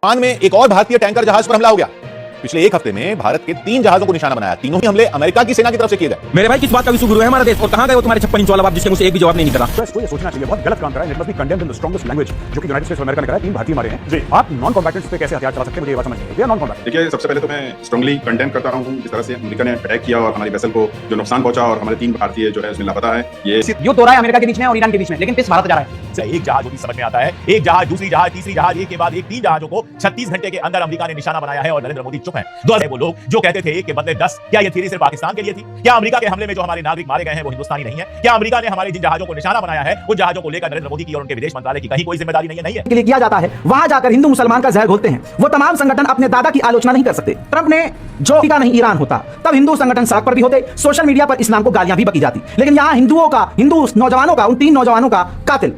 Japan में एक और भारतीय टैंकर जहाज पर हमला हो गया। पिछले एक हफ्ते में भारत के 3 जहाजों को निशाना बनाया। तीनों ही हमले अमेरिका की सेना की तरफ से किए गए। मेरे भाई किस बात का विश्व गुरु है हमारा देश, और कहां गए वो तुम्हारे 56 इंच वाला बाप जिसने मुझे एक भी जवाब नहीं निकला। प्रेस को ये सोचना चाहिए बहुत गलत काम करा है। It must be condemned in the strongest language, जो कि यूनाइटेड स्टेट्स ऑफ अमेरिका ने करा है। 3 भारतीय मारे हैं जी। आप नॉन कॉम्बैटेंट्स पे कैसे हथियार चला सकते हैं, मुझे ये बात समझ नहीं आई। They are non combatant. देखिए, सबसे पहले तो मैं स्ट्रांगली कंडेम करता रहा हूं जिस तरह से अमेरिका ने अटैक किया और हमारी वेसल को जो नुकसान पहुंचा और हमारे 3 भारतीय जो है उसमें लापता है। ये युद्ध हो रहा है अमेरिका के बीच में और ईरान के बीच में, लेकिन पिस भारत जा रहा है। एक जहाज जो भी समझ में आता है, एक जहाज, दूसरी जहाज, तीसरी जहाज, एक के बाद एक 3 जहाजों को 36 घंटे के अंदर अमेरिका ने निशाना बनाया है और नरेंद्र मोदी चुप हैं। वो लोग जो कहते थे एक के बदले 10, क्या ये थ्योरी सिर्फ पाकिस्तान के लिए थी? क्या अमेरिका के हमले में जो हमारे नागरिक मारे गए हैं वो हिंदुस्तानी नहीं है? क्या अमेरिका ने हमारे जिन जहाजों को निशाना बनाया है उन जहाजों को लेकर नरेंद्र मोदी की और उनके विदेश मंत्रालय की कहीं कोई जिम्मेदारी नहीं है? के लिए किया जाता है, वहां जाकर हिंदू मुसलमान का जहर घोलते हैं। वो तमाम संगठन अपने दादा की आलोचना नहीं कर सकते। ट्रंप ने जो नहीं ईरान होता तब हिंदू संगठन सड़क पर भी होते, सोशल मीडिया पर इस्लाम को गालियां भी बकी जाती। लेकिन यहाँ हिंदू नौजवानों का, उन 3 नौजवानों का कातिल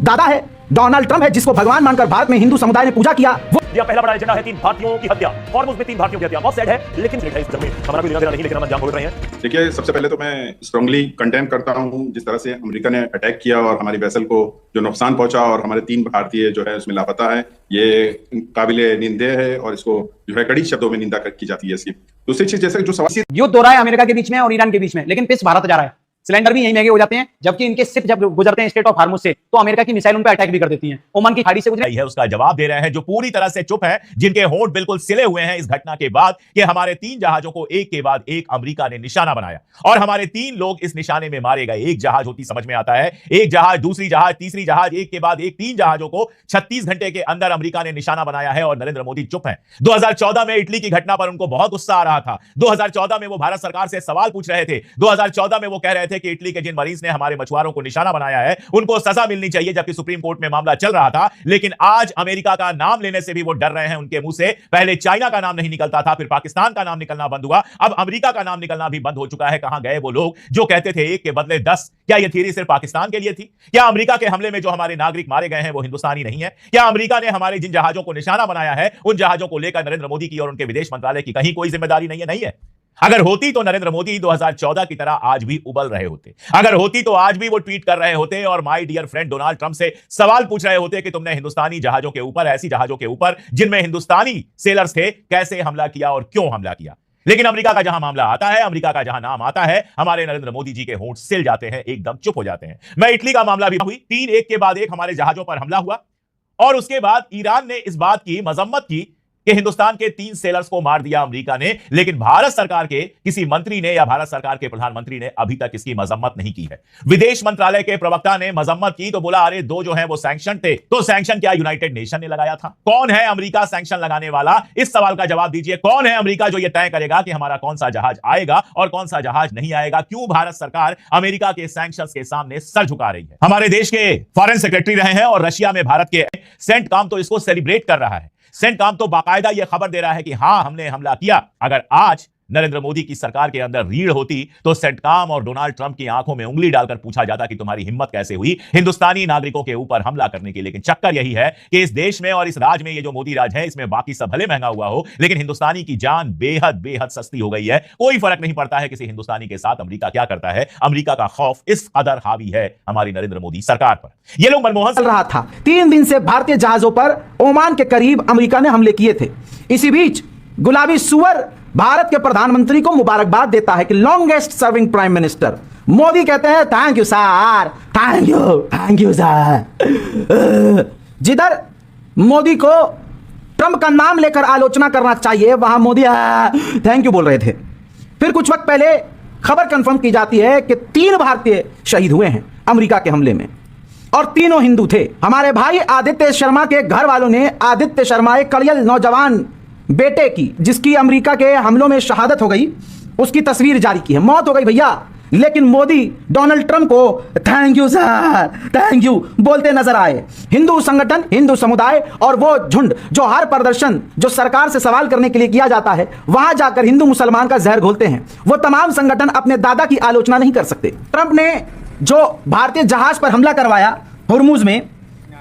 दादा है डोनाल्ड ट्रंप है, जिसको भगवान मानकर भारत में हिंदू समुदाय ने पूजा किया। यह पहला बड़ा एजेंडा है 3 भारतीयों की हत्या। हॉर्मुज़ में 3 भारतीयों की हत्या बहुत सैड है, लेकिन इस जमीन हमारा कोई लेना नहीं, लेकिन हम अंजाम भुगत रहे हैं। देखिए, सबसे पहले तो मैं स्ट्रांगली कंडेम करता हूं जिस तरह से अमेरिका ने अटैक किया और हमारी वेसल को जो नुकसान पहुंचा और हमारे 3 भारतीय जो है उसमें लापता है। ये काबिले निंदे है और इसको जो है कड़ी शब्दों में निंदा की जाती है इसकी। दूसरी चीज, जैसे जो सवाल युद्ध हो रहा है अमेरिका के बीच में और ईरान के बीच में, लेकिन पिस भारत जा रहा है। सिलेंडर भी यही महंगे हो जाते हैं, जबकि इनके शिप जब गुजरते हैं स्ट्रेट ऑफ हार्मुज से तो अमेरिका की मिसाइल उन पर अटैक भी कर देती हैं। ओमान की खाड़ी से गुजरी है उसका जवाब दे रहे हैं जो पूरी तरह से चुप है, जिनके होंठ बिल्कुल सिले हुए हैं इस घटना के बाद कि हमारे 3 जहाजों को एक के बाद एक अमेरिका ने निशाना बनाया और हमारे 3 लोग इस निशाने में मारे गए। एक जहाज होती समझ में आता है, एक जहाज, दूसरी जहाज, तीसरी जहाज, एक के बाद एक 3 जहाजों को 36 घंटे के अंदर अमेरिका ने निशाना बनाया है और नरेंद्र मोदी चुप हैं। 2014 में इटली की घटना पर उनको बहुत गुस्सा आ रहा था। 2014 में वो भारत सरकार से सवाल पूछ रहे थे। 2014 में वो कह रहे थे कि इटली के जिन मरीज ने हमारे मछुआरों को निशाना बनाया है उनको सजा मिलनी चाहिए, जबकि सुप्रीम कोर्ट में मामला चल रहा था। लेकिन आज अमेरिका का नाम लेने से भी वो डर रहे हैं। उनके मुंह से पहले चाइना का नाम नहीं निकलता था, फिर पाकिस्तान का नाम निकलना बंद हुआ, अब अमेरिका का नाम निकलना भी बंद हो चुका है। कहां गए वो लोग जो कहते थे एक के बदले 10? क्या यह थ्योरी सिर्फ पाकिस्तान के लिए थी? क्या अमेरिका के हमले में जो हमारे नागरिक मारे गए हैं वो हिंदुस्तानी नहीं है? क्या अमेरिका ने हमारे जिन जहाजों को निशाना बनाया है उन जहाजों को लेकर नरेंद्र मोदी की और उनके विदेश मंत्रालय की कहीं कोई जिम्मेदारी नहीं है? नहीं है। अगर होती तो नरेंद्र मोदी 2014 की तरह आज भी उबल रहे होते। अगर होती तो आज भी वो ट्वीट कर रहे होते और my dear friend Donald Trump से सवाल पूछ रहे होते कि तुमने हिंदुस्तानी जहाजों के ऊपर, ऐसी जहाजों के ऊपर जिनमें हिंदुस्तानी सेलर्स थे, कैसे हमला किया और क्यों हमला किया। लेकिन अमेरिका का जहां मामला आता है, अमेरिका का जहां नाम आता है, हमारे नरेंद्र मोदी जी के होंठ सिल जाते हैं, एकदम चुप हो जाते हैं। मैं इटली का मामला भी हुई, 3 एक के बाद एक हमारे जहाजों पर हमला हुआ और उसके बाद ईरान ने इस बात की मजम्मत की कि हिंदुस्तान के 3 सेलर्स को मार दिया अमेरिका ने। लेकिन भारत सरकार के किसी मंत्री ने या भारत सरकार के प्रधानमंत्री ने अभी तक इसकी मजम्मत नहीं की है। विदेश मंत्रालय के प्रवक्ता ने मजम्मत की तो बोला अरे 2 जो हैं वो सैंक्शन थे। तो सैंक्शन क्या यूनाइटेड नेशन ने लगाया था? कौन है अमेरिका सैंक्शन लगाने वाला? इस सवाल का जवाब दीजिए। कौन है अमेरिका जो यह तय करेगा कि हमारा कौन सा जहाज आएगा और कौन सा जहाज नहीं आएगा? क्यों भारत सरकार अमेरिका के सैंक्शंस के सामने सर झुका रही है? हमारे देश के फॉरेन सेक्रेटरी रहे हैं और रशिया में भारत के सेंट काम तो इसको सेलिब्रेट कर रहा है। सेंट काम तो बाकायदा यह खबर दे रहा है कि हां, हमने हमला किया। अगर आज नरेंद्र मोदी की सरकार के अंदर रीढ़ होती तो सेंट काम और डोनाल्ड ट्रंप की आंखों में उंगली डालकर पूछा जाता कि तुम्हारी हिम्मत कैसे हुई हिंदुस्तानी नागरिकों के ऊपर हमला करने की। लेकिन चक्कर यही है कि इस देश में और इस राज में, ये जो मोदी राज है, इसमें बाकी सब भले महंगा हुआ हो, लेकिन हिंदुस्तानी की जान बेहद बेहद सस्ती हो गई है। कोई फर्क नहीं पड़ता है किसी हिंदुस्तानी के साथ अमेरिका क्या करता है। अमेरिका का खौफ इस कदर हावी है हमारी नरेंद्र मोदी सरकार पर। ये लोग मनमोहन चल रहा था। 3 दिन से भारतीय जहाजों पर ओमान के करीब अमेरिका ने हमले किए थे। इसी बीच गुलाबी सुअर भारत के प्रधानमंत्री को मुबारकबाद देता है कि longest serving prime minister. Modi कहते हैं thank you sir, thank you sir. जिधर मोदी को ट्रंप का नाम लेकर आलोचना करना चाहिए, वहां मोदी थैंक यू बोल रहे थे। फिर कुछ वक्त पहले खबर कंफर्म की जाती है कि 3 भारतीय शहीद हुए हैं अमेरिका के हमले में और तीनों हिंदू थे। हमारे भाई आदित्य शर्मा के घर वालों ने आदित्य शर्मा, एक कड़ियल नौजवान बेटे की, जिसकी अमेरिका के हमलों में शहादत हो गई, उसकी तस्वीर जारी की है। मौत हो गई भैया, लेकिन मोदी डोनाल्ड ट्रंप को thank you sir, thank you बोलते नजर आए। हिंदू संगठन, हिंदू समुदाय और वो झुंड जो हर प्रदर्शन जो सरकार से सवाल करने के लिए किया जाता है, वहां जाकर हिंदू मुसलमान का जहर घोलते हैं। वो तमाम संगठन अपने दादा की आलोचना नहीं कर सकते। ट्रंप ने जो भारतीय जहाज पर हमला करवाया हुर्मुज में,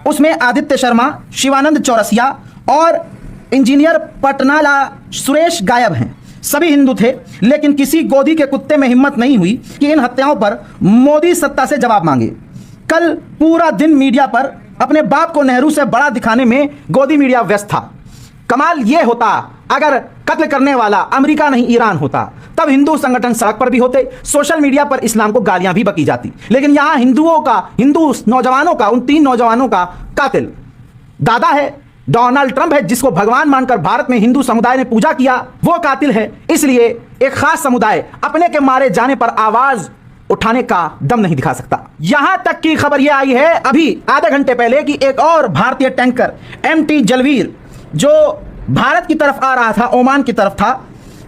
उसमें आदित्य शर्मा, शिवानंद चौरसिया और इंजीनियर पटनाला सुरेश गायब हैं। सभी हिंदू थे, लेकिन किसी गोदी के कुत्ते में हिम्मत नहीं हुई कि इन हत्याओं पर मोदी सत्ता से जवाब मांगे। कल पूरा दिन मीडिया पर अपने बाप को नेहरू से बड़ा दिखाने में गोदी मीडिया व्यस्त था। कमाल यह होता अगर कत्ल करने वाला अमेरिका नहीं ईरान होता, तब हिंदू संगठन सड़क पर भी होते, सोशल मीडिया पर इस्लाम को गालियां भी बकी जाती। लेकिन यहां हिंदू नौजवानों का, उन 3 नौजवानों का कातिल दादा है, डोनाल्ड ट्रंप है, जिसको भगवान मानकर भारत में हिंदू समुदाय ने पूजा किया, वो कातिल है। इसलिए एक खास समुदाय अपने के मारे जाने पर आवाज उठाने का दम नहीं दिखा सकता। यहां तक की खबर यह आई है अभी आधे घंटे पहले कि एक और भारतीय टैंकर MT जलवीर जो भारत की तरफ आ रहा था, ओमान की तरफ था,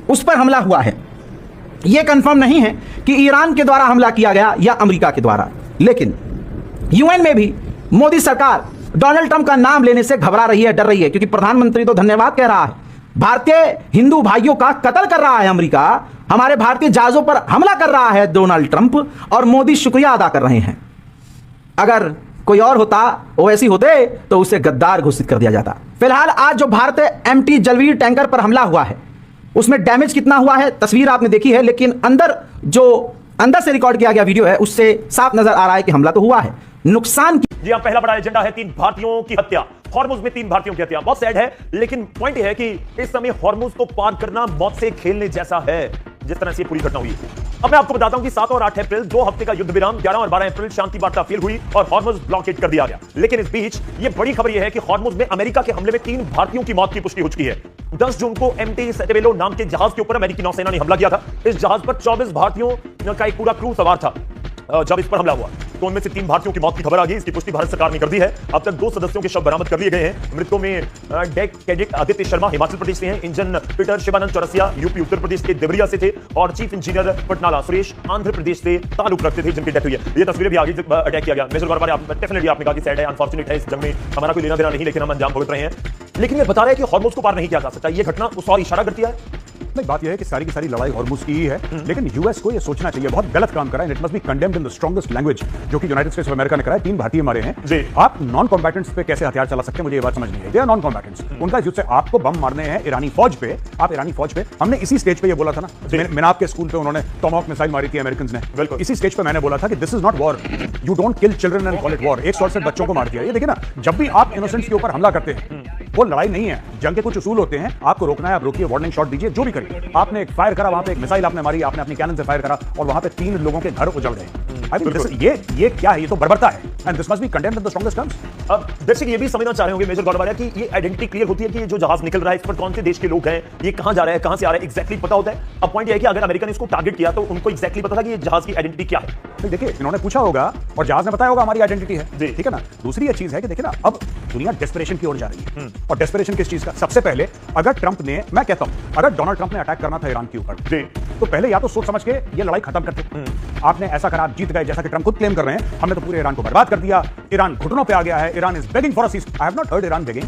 उस पर हमला हुआ है। यह कंफर्म नहीं है कि ईरान के द्वारा हमला किया गया या अमेरिका के द्वारा, लेकिन UN में भी मोदी सरकार डोनाल्ड ट्रंप का नाम लेने से घबरा रही है, डर रही है, क्योंकि प्रधानमंत्री तो धन्यवाद कह रहा है, भारतीय हिंदू भाइयों का कत्ल कर रहा है अमेरिका, हमारे भारतीय जहाजों पर हमला कर रहा है डोनाल्ड ट्रंप, और मोदी शुक्रिया अदा कर रहे हैं। अगर कोई और होता, ओवैसी होते, तो उसे गद्दार घोषित कर दिया जाता। फिलहाल आज जो भारतीय MT जलवीर टैंकर पर हमला हुआ है, उसमें डैमेज कितना हुआ है तस्वीर आपने देखी है, लेकिन अंदर से रिकॉर्ड किया गया वीडियो है, उससे साफ नजर आ रहा है कि हमला तो हुआ है। नुकसान जी हाँ, पहला बड़ा एजेंडा है 3 भारतीयों की हत्या, हॉर्मुज में 3 भारतीयों की हत्या। बहुत सैड है, लेकिन पॉइंट यह है कि इस समय हॉर्मुज को पार करना मौत से खेलने जैसा है, जिस तरह से पूरी घटना हुई। अब मैं आपको बताता हूं कि 7 और 8 अप्रैल 2 हफ्ते का युद्ध विराम, 11 और 12 अप्रैल शांति वार्ता फेल हुई और हॉर्मुज ब्लॉकेट कर दिया गया। लेकिन इस बीच ये बड़ी खबर यह है कि हॉर्मुज में अमेरिका के हमले में 3 भारतीयों की मौत की पुष्टि हो चुकी है। 10 जून को MT सेटेबेलो नाम के जहाज के ऊपर अमेरिकी नौसेना ने हमला किया था। इस जहाज पर 24 भारतीयों का एक पूरा क्रू सवार था जब इस पर हमला हुआ, तो उनमें से 3 भारतीयों की मौत की खबर आ गई। इसकी पुष्टि भारत सरकार ने कर दी है। अब तक 2 सदस्यों के शव बरामद कर लिए गए हैं। मृतकों में डेक कैडेट आदित्य शर्मा हिमाचल प्रदेश से हैं, engine fitter Shivanand Chaurasia UP Uttar Pradesh के देवरिया से थे, और चीफ इंजीनियर पटनाला सुरेश आंध्र प्रदेश से ताल्लुक रखते थे, जिनकी डेथ हुई है। ये तस्वीरें भी आगे अटैक किया गया। मेजर गौरव डेफिनेटली आपने कहा कि सैड है, अनफॉर्चुनेट है, इस जंग में हमारा कोई लेना देना नहीं, लेकिन हम अंजाम भुगत रहे हैं। लेकिन ये बता रहे हैं कि हॉर्मुज को पार नहीं किया जा सकता। ये घटना उस और इशारा करती है। नहीं, बात यह है कि सारी की सारी लड़ाई हॉर्मुज की ही है, लेकिन यूएस को यह सोचना चाहिए, बहुत गलत काम करा है, it must be condemned in the strongest language, जो कि यूनाइटेड स्टेट्स ऑफ अमेरिका ने करा है। 3 भारतीय मारे हैं जी। आप नॉन कॉम्बैटेंट्स पे कैसे हथियार चला सकते हैं, मुझे ये बात समझ नहीं है। दे आर नॉन कॉम्बैटेंट्स, उनका युद्ध से आपको बम मारने हैं ईरानी फौज पे, आप ईरानी फौज पे। हमने इसी स्टेज पे ये बोला था ना, मिनाब के स्कूल पे उन्होंने टॉमहॉक मिसाइल मारी थी अमेरिकन ने, बिल्कुल इसी स्टेज पे मैंने बोला था कि this is not war, you don't kill children and call it war. 168 बच्चों को मार दिया। ये देखिए ना, जब भी आप इनोसेंट्स के ऊपर हमला करते हैं, वो लड़ाई नहीं है, जंग के कुछ उसूल होते हैं, आपको रोकना है, आप रोकिए, वार्निंग शॉट दीजिए, जो भी करिए। आपने एक फायर करा, वहां पे एक मिसाइल आपने मारी, आपने अपनी कैनन से फायर करा, और वहां पे 3 लोगों के घर उजड़ गए। ये क्या है? ये तो बर्बरता है, and this must be condemned in the strongest terms. अब दर्शक ये भी समझना चाह रहे होंगे मेजर गौरव कि ये आइडेंटिटी क्लियर होती है कि जो जहाज निकल रहा है, इस पर कौन से देश के लोग हैं, ये कहां जा रहा है, कहां से आ रहा है, एग्जैक्टली पता होता है। अब पॉइंट ये है कि अगर अमेरिका ने इसको टारगेट किया तो उनको एग्जैक्टली पता था कि ये जहाज की आइडेंटिटी क्या है। देखिए, इन्होंने पूछा होगा और जहाज ने बताया होगा हमारी आइडेंटिटी है, ठीक है ना। दूसरी ये चीज है कि देखिए ना, अब दुनिया डेस्परेशन की ओर जा रही है, और डेस्परेशन किस चीज का? सबसे पहले अगर ट्रंप ने, मैं कहता हूं, अगर डोनाल्ड ट्रंप ने अटैक करना था ईरान के ऊपर, तो पहले या तो सोच समझ के ये लड़ाई खत्म करते। आपने ऐसा करा, आप जीत गए, जैसा कि ट्रंप खुद क्लेम कर रहे हैं, हमने तो पूरे ईरान को बर्बाद कर दिया, ईरान घुटनों पे आ गया है, Iran is begging for a cease. I have not heard Iran begging.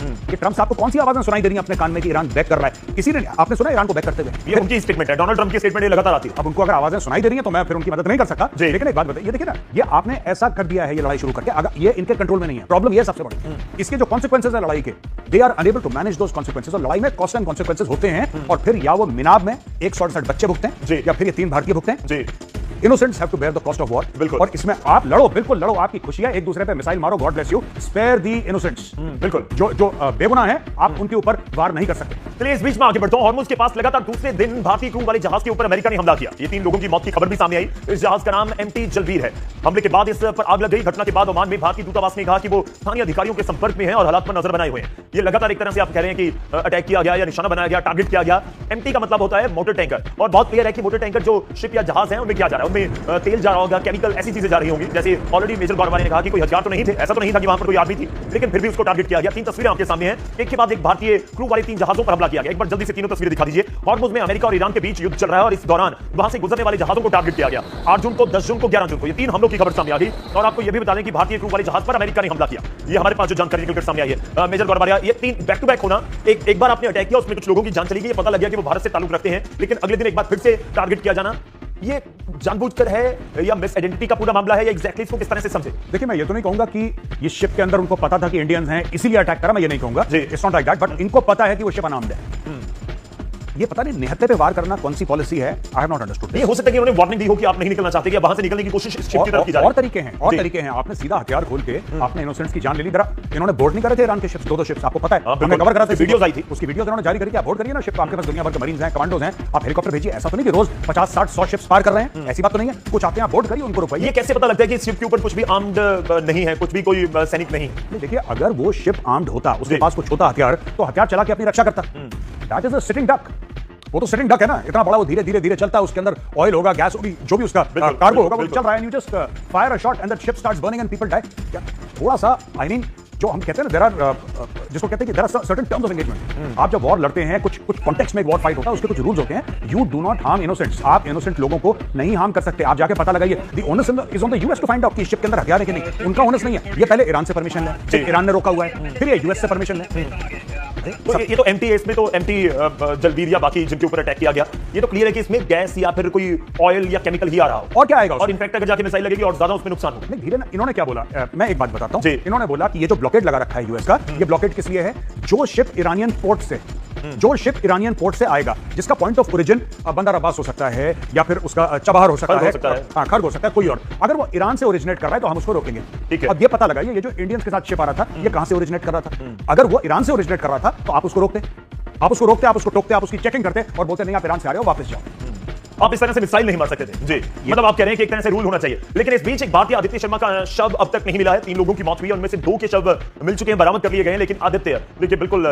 ये ट्रंप साहब को कौन सी आवाजें सुनाई दे रही हैं अपने कान में कि ईरान बैक कर रहा है? किसी ने, आपने सुना ईरान को बैक करते हुए? ये उनकी स्टेटमेंट है, डोनाल्ड ट्रंप की स्टेटमेंट ये लगातार आती है। अब उनको अगर आवाजें सुनाई दे रही हैं तो मैं फिर उनकी मदद नहीं कर सकता, लेकिन एक बात बताइए, ये देखिए ना, ये आपने ऐसा कर दिया है, ये लड़ाई शुरू करके, अगर ये इनके कंट्रोल में नहीं है। प्रॉब्लम ये सबसे बड़ी, इसके जो कॉन्सिक्वेंसेस है लड़ाई के, they are unable to manage those consequences. और लड़ाई में कॉस्ट एंड कॉन्सिक्वेंसेस होते हैं, और फिर या वो मिनाब में 168 बच्चे भुगते हैं, या फिर ये 3 भारतीय भुगते हैं। Innocents have to bear the cost of war। बिल्कुल। और इसमें आप लड़ो, बिल्कुल लड़ो, आपकी खुशियां, एक दूसरे पे मिसाइल मारो, God bless you, spare the innocents. बिल्कुल, जो बेगुनाह है, आप उनके ऊपर वार नहीं कर सकते। चलिए इस बीच में आगे बढ़ता हूं। हॉर्मुज के पास लगातार दूसरे दिन भारतीय क्रू वाले जहाज के ऊपर अमेरिका ने हमला किया। ये 3 लोगों की मौत की खबर भी सामने आई। इस जहाज का नाम MT जलवीर है। हमले के बाद इस पर आग लग गई। घटना के बाद ओमान में भारतीय दूतावास ने कहा कि वो स्थानीय अधिकारियों के संपर्क में है और हालात पर नजर बनाए हुए हैं। ये लगातार एक तरह से आप कह रहे हैं कि अटैक किया गया या निशाना बनाया गया, टारगेट किया गया। MT का मतलब होता है मोटर टैंकर, और बहुत क्लियर है कि मोटर टैंकर जो शिप या जहाज है उनमें क्या जा रहा है, उनमें तेल जा रहा होगा, केमिकल, ऐसी चीजें जा रही होंगी। जैसे ऑलरेडी मेजर गौरव ने कहा कि कोई हथियार तो नहीं थे, ऐसा तो नहीं था कि वहां पर कोई आदमी थी, लेकिन फिर भी उसको टारगेट किया गया। 3 तस्वीरें आपके सामने हैं, एक के बाद एक भारतीय क्रू वाले 3 जहाजों पर हमला किया गया। एक बार जल्दी से तीनों तस्वीरें दिखा दीजिए। हॉर्मुज में अमेरिका और ईरान के बीच युद्ध चल रहा है, और इस दौरान वहां से गुजरने वाले जहाजों को टारगेट किया गया। 8 जून को, 10 जून को, 11 जून को ये 3 हमलों की खबर सामने आ गई। और आपको यह भी बता दें कि भारतीय क्रू वाले जहाज पर अमेरिका ने हमला किया। ये हमारे पास जो जानकारी निकलकर सामने आई है मेजर गौरव, ये 3 बैक टू बैक होना, एक बार आपने अटैक किया, उसमें कुछ लोगों की जान चली गई, पता लग गया कि वो भारत से ताल्लुक रखते हैं, लेकिन अगले दिन एक बार फिर से टारगेट किया जाना, ये जानबूझकर है या मिस आइडेंटिटी का पूरा मामला है, या एग्जैक्टली इसको किस तरह से समझे? देखिए, मैं ये तो नहीं कहूंगा कि ये शिप के अंदर उनको पता था कि इंडियंस हैं इसीलिए अटैक करा, मैं ये नहीं कहूंगा, it's not like that, but इनको पता है कि वो शिप अनामद है। ये पता नहीं निहत्थे पे वार करना कौन सी पॉलिसी है, आई हैव नॉट अंडरस्टूड। ये हो सकता है कि उन्होंने वार्निंग दी हो कि आप नहीं निकलना चाहते, या वहां से निकलने की कोशिश इस शिप की तरफ की जा रही और तरीके हैं, और जी। तरीके हैं। आपने सीधा हथियार खोल के आपने इनोसेंट्स की जान ले ली। जरा इन्होंने बोर्ड नहीं करे थे ईरान के शिप्स, दो शिप्स, आपको पता है, हमने कवर करा था, वीडियोस आई थी, उसकी वीडियोस इन्होंने जारी करी कि आप बोर्ड करिए ना शिप, आपके पास दुनिया भर के मरीन्स हैं, कमांडोज हैं, आप हेलीकॉप्टर भेजिए। ऐसा तो नहीं कि रोज 50, 60, 100 शिप्स पार कर रहे हैं, ऐसी बात तो नहीं है। कुछ आते हैं आप बोर्ड करिए, उनको रुकवाइए। ये कैसे पता लगता है कि इस शिप के ऊपर कुछ भी आर्म्ड नहीं है, कुछ भी कोई सैनिक नहीं? देखिए, अगर वो शिप आर्म्ड होता, उसके पास कुछ होता हथियार, तो हथियार चला के अपनी रक्षा करता। That is a sitting duck. वो तो सिटिंग डक है ना, इतना बड़ा वो धीरे धीरे धीरे चलता है, उसके अंदर ऑयल होगा, गैस होगी, जो भी उसका कार्गो होगा वो चल रहा है, you just fire a shot and that ship starts burning and people die. क्या थोड़ा सा, आई मीन, जो हम कहते हैं ना, देयर आर, जिसको कहते हैं कि there are certain terms of engagement. आप जब वॉर लड़ते हैं, कुछ कॉन्टेक्स्ट में एक वॉर फाइट होता है, उसके कुछ रूल्स होते हैं। You do not harm innocents. आप इनोसेंट लोगों को नहीं हार्म कर सकते। आप जाके पता लगाइए, the onus is on the US to find out कि शिप के अंदर हथियार है कि नहीं। उनका ओनस नहीं है, ये पहले ईरान से परमिशन ले, फिर ईरान ने रोका हुआ है, फिर ये यूएस से परमिशन ले। तो ये तो एमटी, इसमें तो एमटी जलबीर या बाकी जिनके ऊपर अटैक किया गया, ये तो क्लियर है कि इसमें गैस या फिर कोई ऑयल या केमिकल ही आ रहा हो। और क्या आएगा, और इनफैक्ट अगर जाके मिसाइल लगेगी और ज्यादा उसमें नुकसान होगा। नहीं, धीरे ना, इन्होंने क्या बोला, मैं एक बात बताता जी। हूं। इन्होंने बोला कि ये जो ब्लॉकेड लगा रखा है यूएस का, ये ब्लॉकेड किस लिए है? जो शिप ईरानियन पोर्ट से आएगा, जिसका पॉइंट ऑफ ओरिजिन बंदर अब्बास हो सकता है, या फिर उसका चबहार हो सकता है, खर्ग हो सकता है, कोई और, अगर वो ईरान से ओरिजिनेट कर रहा है तो हम उसको रोकेंगे। ठीक है। अब ये पता लगाइए, ये जो इंडियंस के साथ शिप आ रहा था, ये कहां से ओरिजिनेट कर रहा था? अगर वो ईरान से ओरिजिनेट कर रहा था तो आप उसको रोकते, आप उसको टोकते, आप उसकी चेकिंग करते और बोलते नहीं, आप ईरान से आ रहे हो, वापस जाओ। आप इस तरह से मिसाइल नहीं मार सकते थे। जी, मतलब आप कह रहे हैं कि एक तरह से रूल होना चाहिए। लेकिन इस बीच एक भारतीय आदित्य शर्मा का शव अब तक नहीं मिला है। 3 लोगों की मौत हुई है, उनमें से 2 के शव मिल चुके हैं, बरामद कर लिए गए हैं। लेकिन आदित्य, देखिए बिल्कुल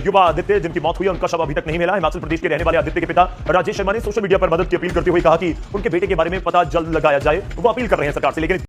युवा आदित्य जिनकी मौत हुई है, उनका शव अभी तक नहीं मिला है। हिमाचल प्रदेश के रहने वाले आदित्य के पिता राजेश शर्मा ने सोशल मीडिया पर मदद की अपील करते हुए कहा कि उनके बेटे के बारे में पता जल्द लगाया जाए। वो अपील कर रहे हैं सरकार से, लेकिन